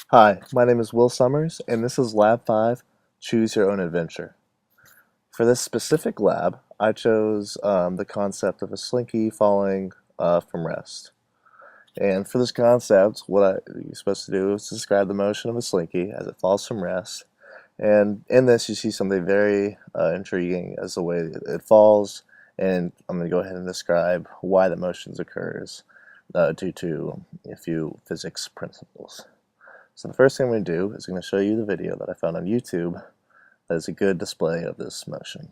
Hi, my name is Will Summers, and this is Lab 5, Choose Your Own Adventure. For this specific lab, I chose the concept of a slinky falling from rest. And for this concept, you're supposed to do is describe the motion of a slinky as it falls from rest. And in this, you see something very intriguing as the way it falls, and I'm going to go ahead and describe why the motions occurs due to a few physics principles. So the first thing I'm going to do is going to show you the video that I found on YouTube that is a good display of this motion.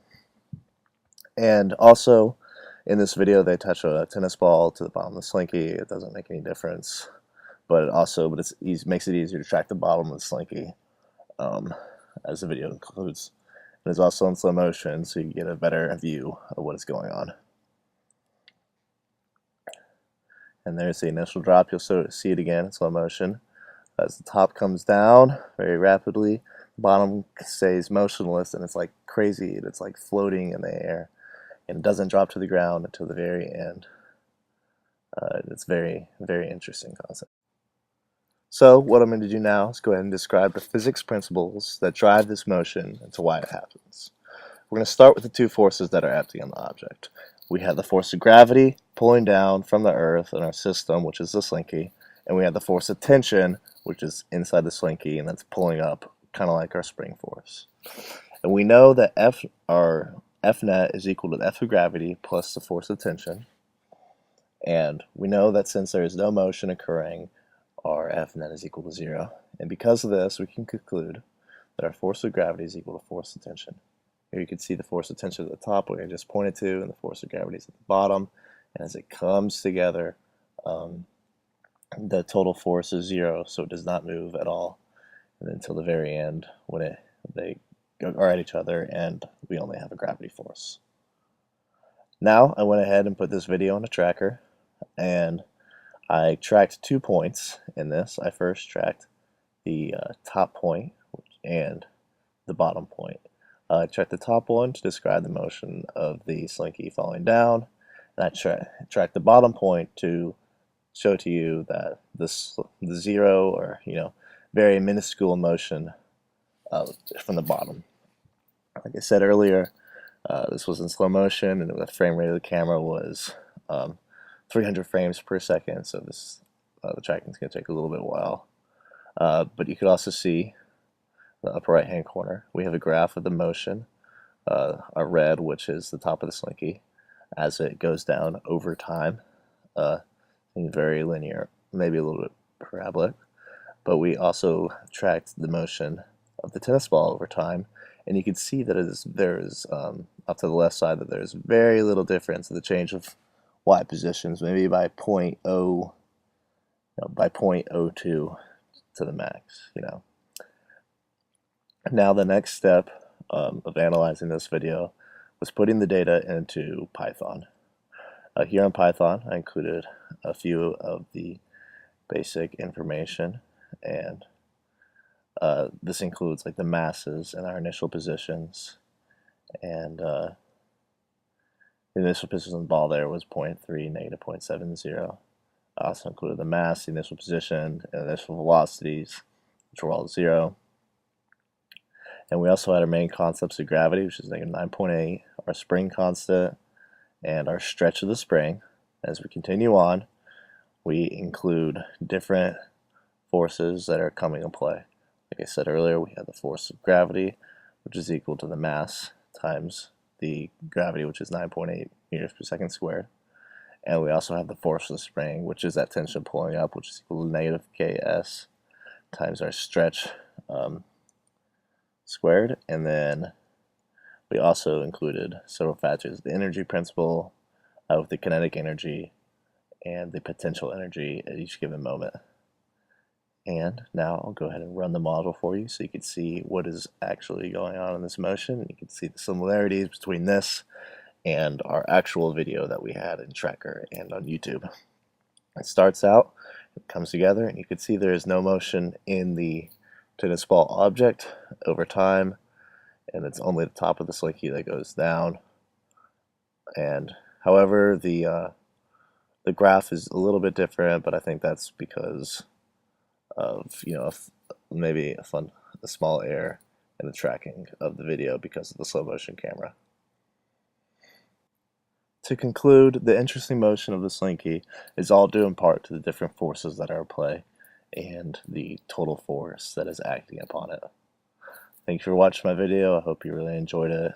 And also, in this video, they attach a tennis ball to the bottom of the slinky. It doesn't make any difference, but it makes it easier to track the bottom of the slinky, um, as the video includes. It is also in slow motion, so you get a better view of what is going on. And there's the initial drop. You'll see it again in slow motion. As the top comes down very rapidly, the bottom stays motionless, and it's like crazy, and it's like floating in the air, and it doesn't drop to the ground until the very end. It's very, very interesting concept. So what I'm going to do now is go ahead and describe the physics principles that drive this motion and to why it happens. We're going to start with the two forces that are acting on the object. We have the force of gravity pulling down from the Earth in our system, which is the slinky, and we have the force of tension, which is inside the slinky, and that's pulling up, kind of like our spring force. And we know that F net is equal to the F of gravity plus the force of tension. And we know that since there is no motion occurring, our F net is equal to 0. And because of this, we can conclude that our force of gravity is equal to force of tension. Here you can see the force of tension at the top, where I just pointed to, and the force of gravity is at the bottom. And as it comes together, the total force is 0, so it does not move at all until the very end when they are at each other and we only have a gravity force. Now I went ahead and put this video on a tracker, and I tracked 2 points in this. I first tracked the top point and the bottom point. I tracked the top one to describe the motion of the slinky falling down, and I tracked the bottom point to show to you that the 0, or very minuscule motion from the bottom. Like I said earlier, this was in slow motion, and the frame rate of the camera was 300 frames per second, so the tracking is going to take a little bit while. But you could also see the upper right hand corner. We have a graph of the motion, our red, which is the top of the slinky, as it goes down over time, very linear, maybe a little bit parabolic. But we also tracked the motion of the tennis ball over time, and you can see that there is up to the left side, that there's very little difference in the change of y positions, maybe by 0.02 to the max. Now the next step of analyzing this video was putting the data into Python. Here in Python, I included a few of the basic information, and this includes like the masses and our initial positions, and the initial position of the ball there was 0.3, negative 0.70. I also included the mass, the initial position, and initial velocities, which were all 0. And we also had our main concepts of gravity, which is negative 9.8, our spring constant, and our stretch of the spring. As we continue on, we include different forces that are coming into play. Like I said earlier, we have the force of gravity, which is equal to the mass times the gravity, which is 9.8 meters per second squared. And we also have the force of the spring, which is that tension pulling up, which is equal to negative Ks times our stretch squared. And then we also included several factors: the energy principle, with the kinetic energy, and the potential energy at each given moment. And now I'll go ahead and run the model for you so you can see what is actually going on in this motion. You can see the similarities between this and our actual video that we had in Tracker and on YouTube. It starts out, it comes together, and you can see there is no motion in the tennis ball object over time, and it's only the top of the slinky that goes down. And however, the graph is a little bit different, but I think that's because of maybe a small error in the tracking of the video because of the slow motion camera. To conclude, the interesting motion of the Slinky is all due in part to the different forces that are at play and the total force that is acting upon it. Thank you for watching my video. I hope you really enjoyed it.